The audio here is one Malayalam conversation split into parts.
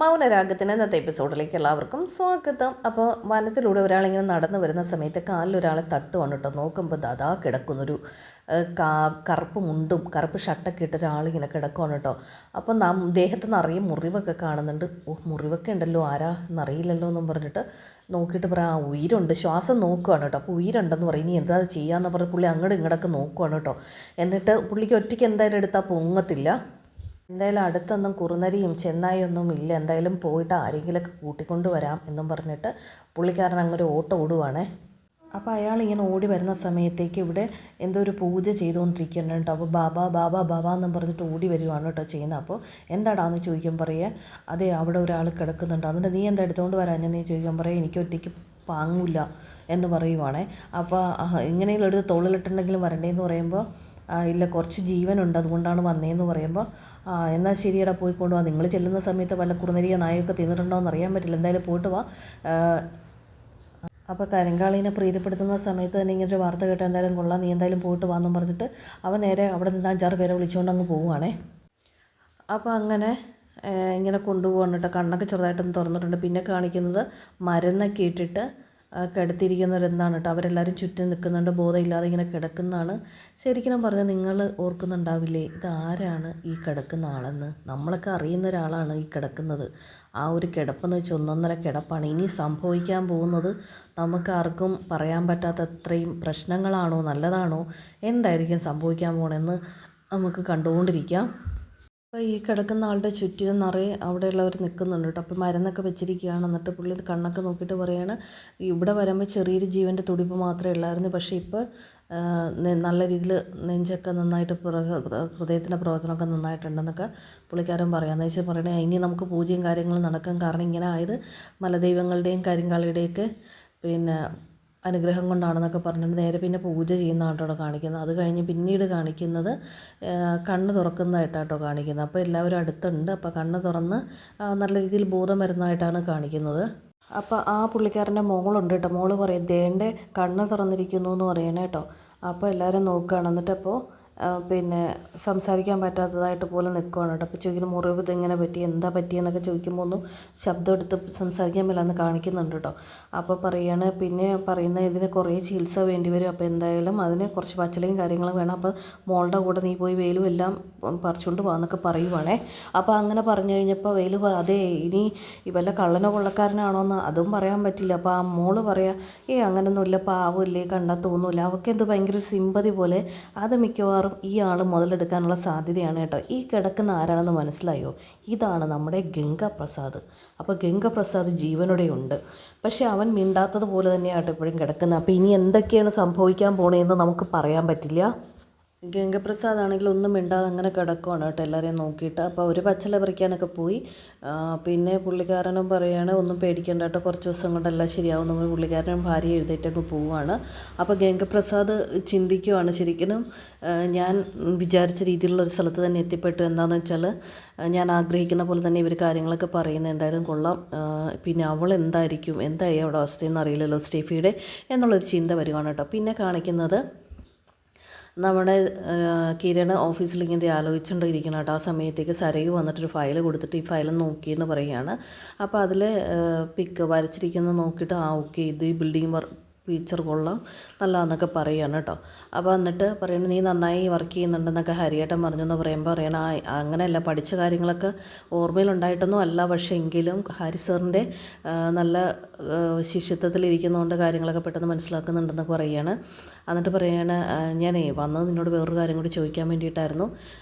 മൗനരാഗത്തിന് ഇന്നത്തെ എപ്പിസോഡിലേക്ക് എല്ലാവർക്കും സ്വാഗതം. അപ്പോൾ വനത്തിലൂടെ ഒരാളിങ്ങനെ നടന്നു വരുന്ന സമയത്ത് കാലിലൊരാളെ തട്ടുവാണ് കേട്ടോ. നോക്കുമ്പോൾ ദാ കിടക്കുന്നൊരു കറുപ്പ് മുണ്ടും കറുപ്പ് ഷർട്ടൊക്കെ ഇട്ട് ഒരാളിങ്ങനെ കിടക്കുവാണ് കേട്ടോ. അപ്പോൾ ദേഹത്ത് നിറയെ മുറിവൊക്കെ കാണുന്നുണ്ട്. മുറിവൊക്കെ ഉണ്ടല്ലോ, ആരാ എന്നറിയില്ലല്ലോ എന്നും പറഞ്ഞിട്ട് നോക്കിയിട്ട് പറയാം ഉയരുണ്ട്, ശ്വാസം നോക്കുവാണ് കേട്ടോ. അപ്പോൾ ഉയരുണ്ടെന്ന് പറയും. ഇനി എന്താ ചെയ്യാമെന്ന് പറഞ്ഞ് പുള്ളി അങ്ങോട്ടും ഇങ്ങോട്ടൊക്കെ നോക്കുവാണ് കേട്ടോ. എന്നിട്ട് പുള്ളിക്ക് ഒറ്റയ്ക്ക് എന്തായാലും എടുത്താൽ പൊങ്ങത്തില്ല. എന്തായാലും അടുത്തൊന്നും കുറുനരിയും ചെന്നായൊന്നും ഇല്ല, എന്തായാലും പോയിട്ട് ആരെങ്കിലുമൊക്കെ കൂട്ടിക്കൊണ്ട് വരാം എന്നും പറഞ്ഞിട്ട് പുള്ളിക്കാരൻ അങ്ങനെ ഓട്ടം ഓടുവാണേ. അപ്പോൾ അയാൾ ഇങ്ങനെ ഓടി വരുന്ന സമയത്തേക്ക് ഇവിടെ എന്തോ ഒരു പൂജ ചെയ്തുകൊണ്ടിരിക്കുന്നുണ്ട്. അപ്പോൾ ബാബാ ബാബാ ബാബാ എന്നും പറഞ്ഞിട്ട് ഓടി വരുവാണ് കേട്ടോ ചെയ്യുന്നത്. അപ്പോൾ എന്താടാന്ന് ചോദിക്കാൻ പറയുക, അതെ അവിടെ ഒരാൾ കിടക്കുന്നുണ്ട്, അതുകൊണ്ട് നീ എന്താ എടുത്തുകൊണ്ട് വരാഞ്ഞെന്ന് ചോദിക്കാൻ പറയുക, എനിക്ക് ഒറ്റയ്ക്ക് പാങ്ങില്ല എന്ന് പറയുവാണേ. അപ്പോൾ ഇങ്ങനെയുള്ള ഒരു തോളിലിട്ടുണ്ടെങ്കിലും വരണ്ടേന്ന് പറയുമ്പോൾ ഇല്ല കുറച്ച് ജീവനുണ്ട് അതുകൊണ്ടാണ് വന്നതെന്ന് പറയുമ്പോൾ എന്നാൽ ശരിയടാ പോയി കൊണ്ടുപോകാം, നിങ്ങൾ ചെല്ലുന്ന സമയത്ത് വല്ല കുറുനരിയോ നായൊക്കെ തിന്നിട്ടുണ്ടോ എന്ന് അറിയാൻ പറ്റില്ല, എന്തായാലും പോയിട്ട് വാ. അപ്പോൾ കരിങ്കാളീനെ പ്രീതിപ്പെടുത്തുന്ന സമയത്ത് തന്നെ ഇങ്ങനൊരു വാർത്ത കേട്ട് എന്തായാലും കൊള്ളാം, നീ എന്തായാലും പോയിട്ട് വാന്നും പറഞ്ഞിട്ട് അവൻ നേരെ അവിടെ നിന്ന് 5-6 പേരെ വിളിച്ചുകൊണ്ട് അങ്ങ് പോവുകയാണേ. അപ്പോൾ അങ്ങനെ ഇങ്ങനെ കൊണ്ടുപോകണം കേട്ടോ. കണ്ണൊക്കെ ചെറുതായിട്ടൊന്ന് തുറന്നിട്ടുണ്ട്. പിന്നെ കാണിക്കുന്നത് മരുന്നൊക്കെ ഇട്ടിട്ട് കിടത്തിയിരിക്കുന്നവരെന്താണ് കേട്ടോ. അവരെല്ലാവരും ചുറ്റും നിൽക്കുന്നുണ്ട്, ബോധമില്ലാതെ ഇങ്ങനെ കിടക്കുന്നതാണ്. ശരിക്കും പറഞ്ഞാൽ നിങ്ങൾ ഓർക്കുന്നുണ്ടാവില്ലേ ഇതാരാണ് ഈ കിടക്കുന്ന ആളെന്ന്? നമ്മളൊക്കെ അറിയുന്ന ഒരാളാണ് ഈ കിടക്കുന്നത്. ആ ഒരു കിടപ്പെന്ന് വെച്ചാൽ ഒന്നൊന്നര കിടപ്പാണ്. ഇനി സംഭവിക്കാൻ പോകുന്നത് നമുക്ക് ആർക്കും പറയാൻ പറ്റാത്ത അത്രയും പ്രശ്നങ്ങളാണോ നല്ലതാണോ എന്തായിരിക്കും സംഭവിക്കാൻ പോകണമെന്ന് നമുക്ക് കണ്ടുകൊണ്ടിരിക്കാം. അപ്പോൾ ഈ കിടക്കുന്ന ആളുടെ ചുറ്റിനും നിറയെ അവിടെയുള്ളവർ നിൽക്കുന്നുണ്ട് കേട്ടോ. അപ്പോൾ മരുന്നൊക്കെ വെച്ചിരിക്കുകയാണ്. എന്നിട്ട് പുള്ളി കണ്ണൊക്കെ നോക്കിയിട്ട് പറയുകയാണ്, ഇവിടെ വരുമ്പോൾ ചെറിയൊരു ജീവൻ്റെ തുടിപ്പ് മാത്രമേ ഉള്ളായിരുന്നു, പക്ഷേ ഇപ്പോൾ നല്ല രീതിയിൽ നെഞ്ചൊക്കെ നന്നായിട്ട് ഹൃദയത്തിൻ്റെ പ്രവർത്തനമൊക്കെ നന്നായിട്ടുണ്ടെന്നൊക്കെ പുള്ളിക്കാരൻ പറയാമെന്ന് വെച്ചാൽ പറയണേ. ഇനി നമുക്ക് പൂജയും കാര്യങ്ങളും നടക്കാൻ കാരണം ഇങ്ങനെ ആയത് മലദൈവങ്ങളുടെയും കരിങ്കാളിയുടെയൊക്കെ പിന്നെ അനുഗ്രഹം കൊണ്ടാണെന്നൊക്കെ പറഞ്ഞിട്ട് നേരെ പിന്നെ പൂജ ചെയ്യുന്നതാണ് കേട്ടോ കാണിക്കുന്നത്. അത് കഴിഞ്ഞ് പിന്നീട് കാണിക്കുന്നത് കണ്ണ് തുറക്കുന്നതായിട്ടാട്ടോ കാണിക്കുന്നത്. അപ്പോൾ എല്ലാവരും അടുത്തുണ്ട്. അപ്പോൾ കണ്ണ് തുറന്ന് നല്ല രീതിയിൽ ബോധം വരുന്നതായിട്ടാണ് കാണിക്കുന്നത്. അപ്പോൾ ആ പുള്ളിക്കാരൻ്റെ മോളുണ്ട് കേട്ടോ. മോള് പറയും ദേണ്ടെ കണ്ണ് തുറന്നിരിക്കുന്നു എന്ന് പറയണേ കേട്ടോ. അപ്പോൾ എല്ലാവരും നോക്കുകയാണ്. എന്നിട്ടപ്പോൾ പിന്നെ സംസാരിക്കാൻ പറ്റാത്തതായിട്ട് പോലെ നിൽക്കുകയാണ് കേട്ടോ. അപ്പോൾ ചോദിക്കുന്നു മുറിവ് ഇതെങ്ങനെ പറ്റി, എന്താ പറ്റിയെന്നൊക്കെ ചോദിക്കുമ്പോൾ ഒന്നും ശബ്ദം എടുത്ത് സംസാരിക്കാൻ പറ്റില്ലെന്ന് കാണിക്കുന്നുണ്ട് കേട്ടോ. അപ്പോൾ പറയുകയാണ് പിന്നെ പറയുന്ന ഇതിന് കുറേ ചികിത്സ വേണ്ടി വരും, അപ്പോൾ എന്തായാലും അതിന് കുറച്ച് പച്ചിലയും കാര്യങ്ങളും വേണം, അപ്പോൾ മോളുടെ കൂടെ നീ പോയി വെയിലും എല്ലാം പറിച്ചുകൊണ്ട് പോകാമെന്നൊക്കെ പറയുവാണേ. അപ്പോൾ അങ്ങനെ പറഞ്ഞു കഴിഞ്ഞപ്പോൾ വെയിൽ അതെ ഇനി വല്ല കള്ളനോ കൊള്ളക്കാരനാണോന്ന് അതും പറയാൻ പറ്റില്ല. അപ്പോൾ ആ മോള് പറയാം അങ്ങനൊന്നുമില്ല, പാവമില്ലേ, കണ്ടാൽ തോന്നില്ല, അവൾക്ക് എന്ത് ഭയങ്കര സിമ്പതി പോലെ, അത് മിക്കവാറും ഈ ആൾ മുതലെടുക്കാനുള്ള സാധ്യതയാണ് കേട്ടോ. ഈ കിടക്കുന്ന ആരാണെന്ന് മനസ്സിലായോ? ഇതാണ് നമ്മുടെ ഗംഗാപ്രസാദ്. അപ്പോൾ ഗംഗാപ്രസാദ് ജീവനോടെ ഉണ്ട്, പക്ഷേ അവൻ മിണ്ടാത്തത് പോലെ തന്നെയാട്ടോ എപ്പോഴും കിടക്കുന്നത്. അപ്പോൾ ഇനി എന്തൊക്കെയാണ് സംഭവിക്കാൻ പോണതെന്ന് നമുക്ക് പറയാൻ പറ്റില്ല. ഗംഗപ്രസാദ് ആണെങ്കിൽ ഒന്നും മിണ്ടാതെ അങ്ങനെ കിടക്കുവാണ് കേട്ടോ എല്ലാവരെയും നോക്കിയിട്ട്. അപ്പോൾ അവർ പച്ചില പറിക്കാനൊക്കെ പോയി. പിന്നെ പുള്ളിക്കാരനും പറയുകയാണ് ഒന്നും പേടിക്കേണ്ട കേട്ടോ, കുറച്ച് ദിവസം കൊണ്ടെല്ലാം ശരിയാവും. നമ്മൾ പുള്ളിക്കാരനും ഭാര്യ എഴുന്നേറ്റങ്ങ് പോവുകയാണ്. അപ്പോൾ ഗംഗപ്രസാദ് ചിന്തിക്കുവാണ് ശരിക്കും ഞാൻ വിചാരിച്ച രീതിയിലുള്ള ഒരു സ്ഥലത്ത് തന്നെ എത്തിപ്പെട്ടു. എന്താണെന്ന് വെച്ചാൽ ഞാൻ ആഗ്രഹിക്കുന്ന പോലെ തന്നെ ഇവർ കാര്യങ്ങളൊക്കെ പറയുന്നത് എന്തായാലും കൊള്ളാം. പിന്നെ അവൾ എന്തായി അവിടെ അവസ്ഥയെന്ന് അറിയില്ലല്ലോ സ്റ്റെഫിയുടെ എന്നുള്ളൊരു ചിന്ത വരുവാണ് കേട്ടോ. പിന്നെ കാണിക്കുന്നത് നമ്മുടെ കിരൺ ഓഫീസിൽ ഇങ്ങനെ ആലോചിച്ചുകൊണ്ടിരിക്കണം കേട്ടോ. ആ സമയത്തേക്ക് സരയു വന്നിട്ടൊരു ഫയൽ കൊടുത്തിട്ട് ഈ ഫയൽ നോക്കിയെന്ന് പറയുകയാണ്. അപ്പോൾ അതിൽ പിക്ക് വരച്ചിരിക്കുന്നത് നോക്കിയിട്ട് ഓക്കെ ഇത് ഈ ബിൽഡിംഗ് ഫീച്ചർ കൊള്ളാം നല്ലതെന്നൊക്കെ പറയുകയാണ് കേട്ടോ. അപ്പോൾ എന്നിട്ട് പറയുന്നത് നീ നന്നായി വർക്ക് ചെയ്യുന്നുണ്ടെന്നൊക്കെ ഹരിയേട്ടൻ പറഞ്ഞു എന്ന് പറയുമ്പോൾ പറയണം അങ്ങനെയല്ല, പഠിച്ച കാര്യങ്ങളൊക്കെ ഓർമ്മയിലുണ്ടായിട്ടൊന്നും അല്ല, പക്ഷേ എങ്കിലും ഹരി സാറിൻ്റെ നല്ല ശിഷ്യത്വത്തിലിരിക്കുന്നതുകൊണ്ട് കാര്യങ്ങളൊക്കെ പെട്ടെന്ന് മനസ്സിലാക്കുന്നുണ്ടെന്നൊക്കെ പറയുകയാണ്. എന്നിട്ട് പറയുകയാണ് ഞാനേ വന്നത് നിന്നോട് വേറൊരു കാര്യം കൂടി ചോദിക്കാൻ വേണ്ടിയിട്ടായിരുന്നു,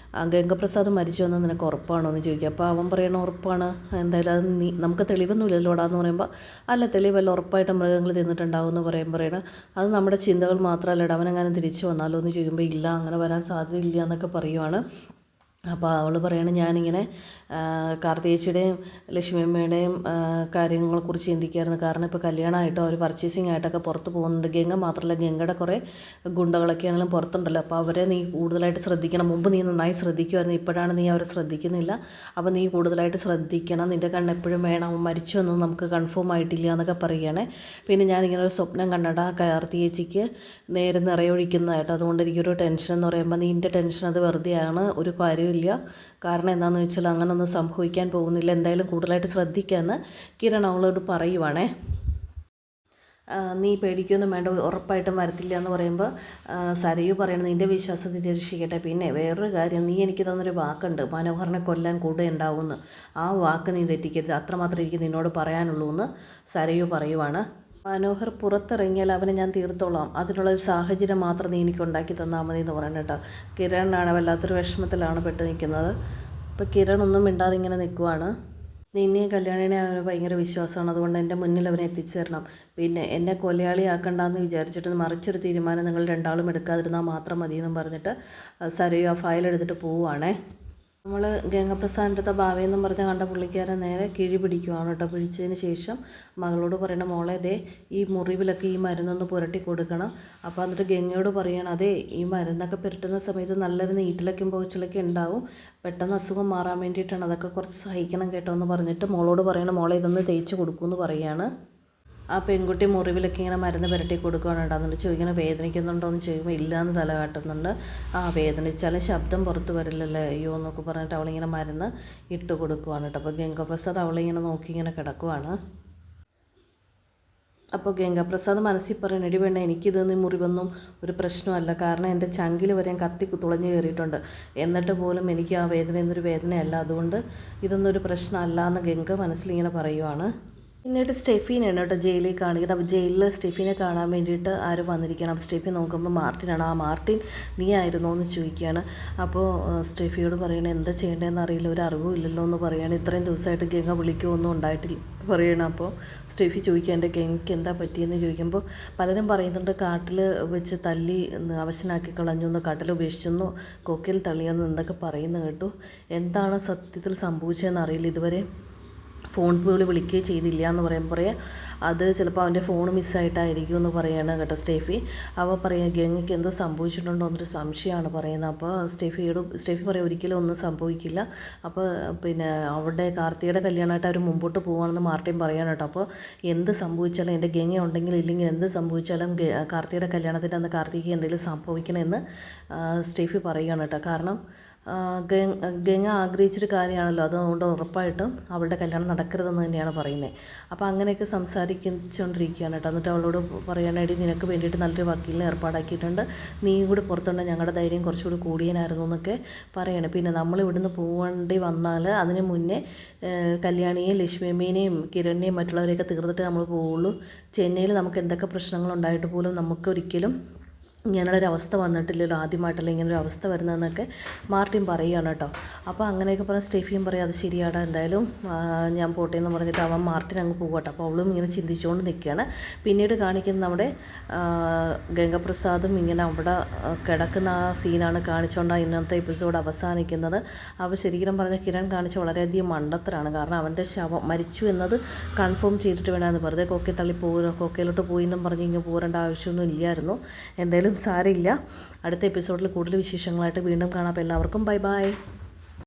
ഗംഗപ്രസാദ് മരിച്ചു എന്ന് നിനക്ക് ഉറപ്പാണോ എന്ന് ചോദിക്കുക. അപ്പോൾ അവൻ പറയണ ഉറപ്പാണ്, എന്തായാലും അത് നമുക്ക് തെളിവൊന്നുമില്ലല്ലോടാന്ന് പറയുമ്പോൾ അല്ല തെളിവല്ല, ഉറപ്പായിട്ട് മൃഗങ്ങൾ തിന്നിട്ടുണ്ടാവും എന്ന് പറയണം. അത് നമ്മുടെ ചിന്തകൾ മാത്രമല്ലടാ, അവനെങ്ങനെ തിരിച്ചു വന്നാലോ എന്ന് ചോദിക്കുമ്പോൾ ഇല്ല അങ്ങനെ വരാൻ സാധ്യതയില്ല എന്നൊക്കെ പറയുവാണ്. അപ്പോൾ അവൾ പറയണം ഞാനിങ്ങനെ കാർത്തികേച്ചിയുടെയും ലക്ഷ്മിയമ്മയുടെയും കാര്യങ്ങളെക്കുറിച്ച് ചിന്തിക്കായിരുന്നു. കാരണം ഇപ്പോൾ കല്യാണമായിട്ടോ അവർ പർച്ചേസിങ് ആയിട്ടൊക്കെ പുറത്ത് പോകുന്നുണ്ട്. ഗംഗ മാത്രമല്ല ഗംഗയുടെ കുറേ ഗുണ്ടകളൊക്കെ ആണെങ്കിലും പുറത്തുണ്ടല്ലോ. അപ്പോൾ അവരെ നീ കൂടുതലായിട്ട് ശ്രദ്ധിക്കണം. മുമ്പ് നീ നന്നായി ശ്രദ്ധിക്കുമായിരുന്നു, ഇപ്പോഴാണ് നീ അവരെ ശ്രദ്ധിക്കുന്നില്ല. അപ്പോൾ നീ കൂടുതലായിട്ട് ശ്രദ്ധിക്കണം, നിൻ്റെ കണ്ണ് എപ്പോഴും വേണം, മരിച്ചു എന്നൊന്നും നമുക്ക് കൺഫേം ആയിട്ടില്ല എന്നൊക്കെ പറയുകയാണ്. പിന്നെ ഞാനിങ്ങനെ ഒരു സ്വപ്നം കണ്ടടാ കാർത്തികേച്ചിക്ക് നേരെ നിറയൊഴിക്കുന്നതായിട്ട്, അതുകൊണ്ട് എനിക്കൊരു ടെൻഷൻ എന്ന് പറയുമ്പോൾ നിൻ്റെ ടെൻഷൻ അത് വെറുതെയാണ്, ഒരു കാര്യം കാര്യമില്ല. കാരണം എന്താണെന്ന് വെച്ചാൽ അങ്ങനൊന്നും സംഭവിക്കാൻ പോകുന്നില്ല. എന്തായാലും കൂടുതലായിട്ട് ശ്രദ്ധിക്കാമെന്ന് കിരൺ അവളോട് പറയുവാണേ. നീ പേടിക്കൊന്നും വേണ്ട, ഉറപ്പായിട്ടും വരത്തില്ല എന്ന് പറയുമ്പോൾ സരയു പറയണത് നിൻ്റെ വിശ്വാസം നിരീക്ഷിക്കട്ടെ. പിന്നെ വേറൊരു കാര്യം, നീ എനിക്ക് തന്നൊരു വാക്കുണ്ട്, മനോഹറിനെ കൊല്ലാൻ കൂടെ ഉണ്ടാവുമെന്ന്. ആ വാക്ക് നീ തെറ്റിക്കരുത്, അത്രമാത്രം എനിക്ക് നിന്നോട് പറയാനുള്ളൂ എന്ന് സരയു പറയുവാണ്. മനോഹർ പുറത്തിറങ്ങിയാൽ അവനെ ഞാൻ തീർത്തോളാം, അതിനുള്ളൊരു സാഹചര്യം മാത്രം നീ എനിക്ക് ഉണ്ടാക്കി തന്നാൽ മതി എന്ന് പറയണം കേട്ടോ. കിരണാണ് വല്ലാത്തൊരു വിഷമത്തിലാണ് പെട്ട് നിൽക്കുന്നത്. അപ്പോൾ കിരൺ ഒന്നും മിണ്ടാതെ ഇങ്ങനെ നിൽക്കുവാണ്. നിന്നെ കല്യാണിനെ അവന് ഭയങ്കര വിശ്വാസമാണ്, അതുകൊണ്ട് എൻ്റെ മുന്നിൽ അവനെ എത്തിച്ചു തരണം. പിന്നെ എന്നെ കൊലയാളിയാക്കണ്ടെന്ന് വിചാരിച്ചിട്ട് മറിച്ചൊരു തീരുമാനം നിങ്ങൾ രണ്ടാളും എടുക്കാതിരുന്നാൽ മാത്രം മതിയെന്നും പറഞ്ഞിട്ട് സരയു ആ ഫയൽ എടുത്തിട്ട് പോവുകയാണേ. നമ്മൾ ഗംഗപ്രസാദിൻ്റെ അടുത്ത ഭാവയെന്നും പറഞ്ഞ് കണ്ട പുള്ളിക്കാരൻ നേരെ കിഴി പിടിക്കുവാണ് കേട്ടോ. പിടിച്ചതിന് ശേഷം മകളോട് പറയണ, മോളെ ദേ ഈ മുറിവിലൊക്കെ ഈ മരുന്നൊന്ന് പുരട്ടി കൊടുക്കണം. അപ്പോൾ എന്നിട്ട് ഗംഗയോട് പറയണം, അതേ ഈ മരുന്നൊക്കെ പുരട്ടുന്ന സമയത്ത് നല്ലൊരു നീറ്റിലൊക്കെ പോച്ചിലൊക്കെ ഉണ്ടാവും, പെട്ടെന്ന് അസുഖം മാറാൻ വേണ്ടിയിട്ടാണ്, അതൊക്കെ കുറച്ച് സഹിക്കണം കേട്ടോ എന്ന് പറഞ്ഞിട്ട് മോളോട് പറയണം, മോളെ ഇതൊന്ന് തേച്ച് കൊടുക്കുമെന്ന് പറയുകയാണ്. ആ പെൺകുട്ടി മുറിവിലൊക്കെ ഇങ്ങനെ മരുന്ന് പുരട്ടി കൊടുക്കുകയാണ് കേട്ടോ. എന്നിട്ട് ചോദിക്കണം വേദനിക്കുന്നുണ്ടോ എന്ന് ചോദിക്കുമ്പോൾ ഇല്ലയെന്ന് തല കാട്ടുന്നുണ്ട്. വേദനിച്ചാലും ശബ്ദം പുറത്ത് വരില്ലല്ലോ അയ്യോ എന്നൊക്കെ പറഞ്ഞിട്ട് അവളിങ്ങനെ മരുന്ന് ഇട്ട് കൊടുക്കുവാണ് കേട്ടോ. അപ്പോൾ ഗംഗപ്രസാദ് അവളിങ്ങനെ നോക്കി ഇങ്ങനെ കിടക്കുവാണ്. അപ്പോൾ ഗംഗാപ്രസാദ് മനസ്സിൽ പറയണം, എടി വേണ്ട എനിക്കിതൊന്നും മുറിവൊന്നും ഒരു പ്രശ്നമല്ല, കാരണം എൻ്റെ ചങ്കിൽ വരെ കത്തി തുളഞ്ഞ് കയറിയിട്ടുണ്ട്, എന്നിട്ട് പോലും എനിക്ക് ആ വേദന എന്നൊരു വേദനയല്ല, അതുകൊണ്ട് ഇതൊന്നും ഒരു പ്രശ്നമല്ല എന്ന് ഗംഗ മനസ്സിലിങ്ങനെ പറയുവാണ്. പിന്നീട് സ്റ്റെഫീനാണ് കേട്ടോ ജയിലിൽ കാണിക്കുന്നത്. അപ്പോൾ ജയിലിൽ സ്റ്റെഫീനെ കാണാൻ വേണ്ടിയിട്ട് ആരും വന്നിരിക്കണം. അപ്പോൾ സ്റ്റെഫി നോക്കുമ്പോൾ മാർട്ടിനാണ്. ആ മാർട്ടിൻ നീ ആയിരുന്നോ എന്ന് ചോദിക്കുകയാണ്. അപ്പോൾ സ്റ്റെഫിയോട് പറയണേ എന്താ ചെയ്യേണ്ടതെന്ന് അറിയില്ല, ഒരു അറിവും ഇല്ലല്ലോ എന്ന് പറയുകയാണ്. ഇത്രയും ദിവസമായിട്ട് ഗംഗ വിളിക്കുമൊന്നും ഉണ്ടായിട്ടില്ല പറയണം. അപ്പോൾ സ്റ്റെഫി ചോദിക്കുക എൻ്റെ ഗംഗയ്ക്ക് എന്താ പറ്റിയെന്ന് ചോദിക്കുമ്പോൾ പലരും പറയുന്നുണ്ട് കാട്ടിൽ വെച്ച് തല്ലി അവശനാക്കി കളഞ്ഞു, കാട്ടിൽ ഉപേക്ഷിച്ചെന്നു, കൊക്കിൽ തള്ളിയെന്ന് എന്തൊക്കെ പറയുന്നു കേട്ടു. എന്താണ് സത്യത്തിൽ സംഭവിച്ചതെന്ന് അറിയില്ല. ഇതുവരെ ഫോൺ വിളി വിളിക്കുകയും ചെയ്തില്ല എന്ന് പറയുമ്പോൾ അത് ചിലപ്പോൾ അവൻ്റെ ഫോൺ മിസ്സായിട്ടായിരിക്കും എന്ന് പറയുകയാണ് കേട്ടോ സ്റ്റെഫി. അവ പറയുക ഗംഗയ്ക്ക് എന്തോ സംഭവിച്ചിട്ടുണ്ടോ എന്നൊരു സംശയമാണ് പറയുന്നത്. അപ്പോൾ സ്റ്റെഫി പറയും ഒരിക്കലും ഒന്നും സംഭവിക്കില്ല. അപ്പോൾ പിന്നെ അവിടെ കാർത്തികയുടെ കല്യാണമായിട്ട് അവർ മുമ്പോട്ട് പോവുകയാണെന്ന് മാർട്ടിൻ പറയാണ് കേട്ടോ. അപ്പോൾ എന്ത് സംഭവിച്ചാലും എൻ്റെ ഗംഗ ഉണ്ടെങ്കിൽ ഇല്ലെങ്കിൽ എന്ത് സംഭവിച്ചാലും കാർത്തികയുടെ കല്യാണത്തിൻ്റെ അന്ന് കാർത്തികയ്ക്ക് എന്തെങ്കിലും സംഭവിക്കണമെന്ന് സ്റ്റെഫി പറയുകയാണ് കേട്ടോ. കാരണം ഗംഗ ആഗ്രഹിച്ചൊരു കാര്യമാണല്ലോ, അതുകൊണ്ട് ഉറപ്പായിട്ടും അവളുടെ കല്യാണം നടക്കരുതെന്ന് തന്നെയാണ് പറയുന്നത്. അപ്പോൾ അങ്ങനെയൊക്കെ സംസാരിച്ചുകൊണ്ടിരിക്കുകയാണ് കേട്ടോ. എന്നിട്ട് അവളോട് പറയാനായിട്ട് നിനക്ക് വേണ്ടിയിട്ട് നല്ലൊരു വക്കീലിനെ ഏർപ്പാടാക്കിയിട്ടുണ്ട്, നീയും കൂടി പുറത്തുണ്ടെങ്കിൽ ഞങ്ങളുടെ ധൈര്യം കുറച്ചുകൂടി കൂടിയനായിരുന്നു എന്നൊക്കെ പറയണം. പിന്നെ നമ്മൾ ഇവിടുന്ന് പോകേണ്ടി വന്നാൽ അതിന് മുന്നേ കല്യാണിയെയും ലക്ഷ്മിയമ്മേനെയും കിരണിനെയും മറ്റുള്ളവരെയൊക്കെ തീർത്തിട്ട് നമ്മൾ പോവുള്ളൂ. ചെന്നൈയിൽ നമുക്ക് എന്തൊക്കെ പ്രശ്നങ്ങളുണ്ടായിട്ട് പോലും നമുക്കൊരിക്കലും ഇങ്ങനെയുള്ളൊരവസ്ഥ വന്നിട്ടില്ലല്ലോ, ആദ്യമായിട്ടല്ല ഇങ്ങനൊരു അവസ്ഥ വരുന്നതെന്നൊക്കെ മാർട്ടിൻ പറയുകയാണ് കേട്ടോ. അപ്പോൾ അങ്ങനെയൊക്കെ പറഞ്ഞാൽ സ്റ്റെഫിയും പറയും അത് ശരിയാടാ, എന്തായാലും ഞാൻ പോട്ടെ എന്ന് പറഞ്ഞിട്ട് അവൻ മാർട്ടിൻ അങ്ങ് പോകട്ടെ. അപ്പോൾ അവളും ഇങ്ങനെ ചിന്തിച്ചുകൊണ്ട് നിൽക്കുകയാണ്. പിന്നീട് കാണിക്കുന്നത് നമ്മുടെ ഗംഗപ്രസാദും ഇങ്ങനെ അവിടെ കിടക്കുന്ന ആ സീനാണ് കാണിച്ചുകൊണ്ടാണ് ഇന്നത്തെ എപ്പിസോഡ് അവസാനിക്കുന്നത്. അപ്പോൾ ശരിക്കും പറഞ്ഞാൽ കിരൺ കാണിച്ച വളരെയധികം മണ്ടത്തരാണ്. കാരണം അവൻ്റെ ശവം മരിച്ചു എന്നത് കൺഫേം ചെയ്തിട്ട് വേണമെന്ന് വെറുതെ കൊക്കയിലോട്ട് പോയി എന്നും പറഞ്ഞ് ഇങ്ങനെ പോരേണ്ട ആവശ്യമൊന്നും ഇല്ലായിരുന്നു. എന്തായാലും സാരമില്ല, അടുത്ത എപ്പിസോഡിൽ കൂടുതൽ വിശേഷങ്ങളായിട്ട് വീണ്ടും കാണാം. അപ്പോൾ എല്ലാവർക്കും ബൈ ബൈ.